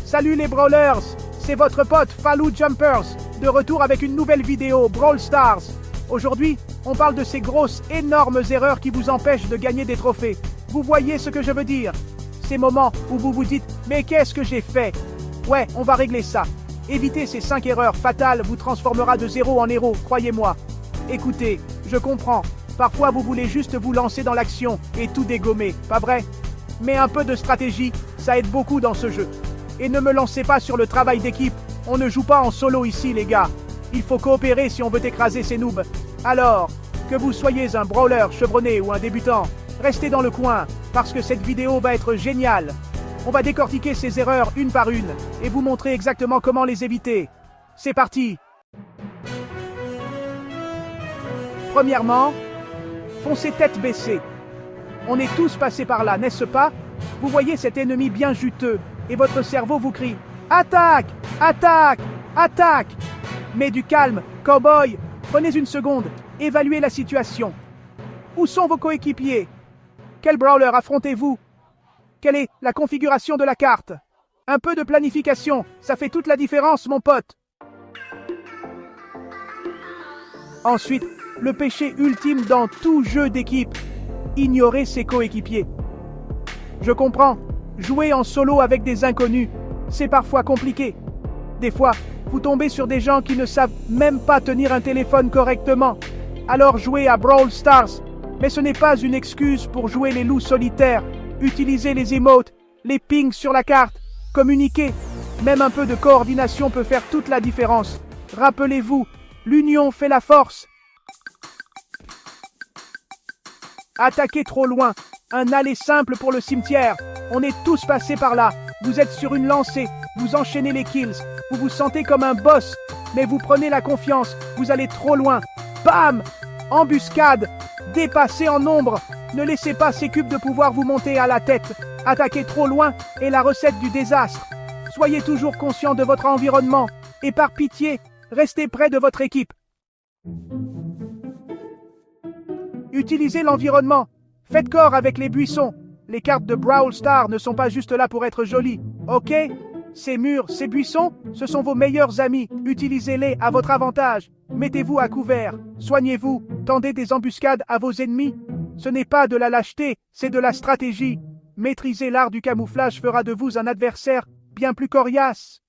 Salut les Brawlers, c'est votre pote Falou Jumpers, de retour avec une nouvelle vidéo Brawl Stars. Aujourd'hui, on parle de ces grosses, énormes erreurs qui vous empêchent de gagner des trophées. Vous voyez ce que je veux dire? Ces moments où vous vous dites « Mais qu'est-ce que j'ai fait ?» Ouais, on va régler ça. Éviter ces 5 erreurs fatales vous transformera de zéro en héros, croyez-moi. Écoutez, je comprends. Parfois vous voulez juste vous lancer dans l'action et tout dégommer, pas vrai? Mais un peu de stratégie, ça aide beaucoup dans ce jeu. Et ne me lancez pas sur le travail d'équipe, on ne joue pas en solo ici les gars. Il faut coopérer si on veut écraser ces noobs. Alors, que vous soyez un brawler chevronné ou un débutant, restez dans le coin, parce que cette vidéo va être géniale. On va décortiquer ces erreurs une par une, et vous montrer exactement comment les éviter. C'est parti! Premièrement, foncez tête baissée. On est tous passés par là, n'est-ce pas? Vous voyez cet ennemi bien juteux, et votre cerveau vous crie « Attaque! Attaque! Attaque !» Mais du calme, cowboy, prenez une seconde, évaluez la situation. Où sont vos coéquipiers? Quel brawler affrontez-vous? Quelle est la configuration de la carte? Un peu de planification, ça fait toute la différence mon pote. Ensuite, le péché ultime dans tout jeu d'équipe, ignorer ses coéquipiers. Je comprends, jouer en solo avec des inconnus, c'est parfois compliqué. Des fois, vous tombez sur des gens qui ne savent même pas tenir un téléphone correctement. Alors jouez à Brawl Stars, mais ce n'est pas une excuse pour jouer les loups solitaires. Utilisez les emotes, les pings sur la carte, communiquez. Même un peu de coordination peut faire toute la différence. Rappelez-vous, l'union fait la force. Attaquez trop loin, un aller simple pour le cimetière. On est tous passés par là. Vous êtes sur une lancée, vous enchaînez les kills, vous vous sentez comme un boss, mais vous prenez la confiance, vous allez trop loin. Bam! Embuscade, dépassez en nombre, ne laissez pas ces cubes de pouvoir vous monter à la tête. Attaquez trop loin est la recette du désastre. Soyez toujours conscient de votre environnement, et par pitié, restez près de votre équipe. Utilisez l'environnement, faites corps avec les buissons. Les cartes de Brawl Stars ne sont pas juste là pour être jolies, ok? Ces murs, ces buissons, ce sont vos meilleurs amis. Utilisez-les à votre avantage. Mettez-vous à couvert, soignez-vous, tendez des embuscades à vos ennemis. Ce n'est pas de la lâcheté, c'est de la stratégie. Maîtriser l'art du camouflage fera de vous un adversaire bien plus coriace.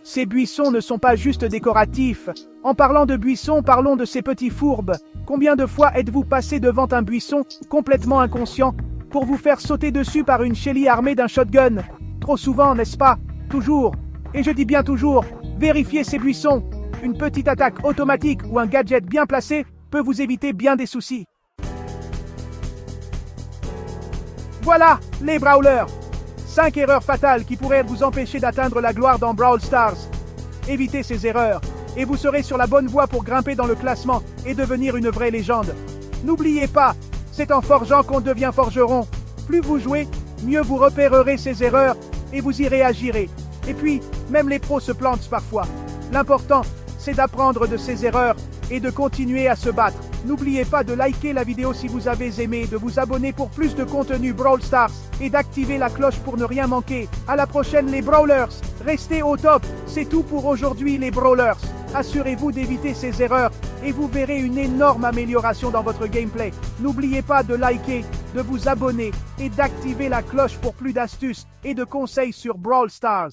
Ces buissons ne sont pas juste décoratifs. En parlant de buissons, parlons de ces petits fourbes. Combien de fois êtes-vous passé devant un buisson, complètement inconscient, pour vous faire sauter dessus par une Shelly armée d'un shotgun? Trop souvent, n'est-ce pas? Toujours. Et je dis bien toujours, vérifiez ces buissons. Une petite attaque automatique ou un gadget bien placé peut vous éviter bien des soucis. Voilà, les brawlers. 5 erreurs fatales qui pourraient vous empêcher d'atteindre la gloire dans Brawl Stars. Évitez ces erreurs, et vous serez sur la bonne voie pour grimper dans le classement et devenir une vraie légende. N'oubliez pas, c'est en forgeant qu'on devient forgeron. Plus vous jouez, mieux vous repérerez ces erreurs et vous y réagirez. Et puis, même les pros se plantent parfois. L'important, c'est d'apprendre de ces erreurs et de continuer à se battre. N'oubliez pas de liker la vidéo si vous avez aimé, de vous abonner pour plus de contenu Brawl Stars et d'activer la cloche pour ne rien manquer. À la prochaine les Brawlers, restez au top, c'est tout pour aujourd'hui les Brawlers. Assurez-vous d'éviter ces erreurs et vous verrez une énorme amélioration dans votre gameplay. N'oubliez pas de liker, de vous abonner et d'activer la cloche pour plus d'astuces et de conseils sur Brawl Stars.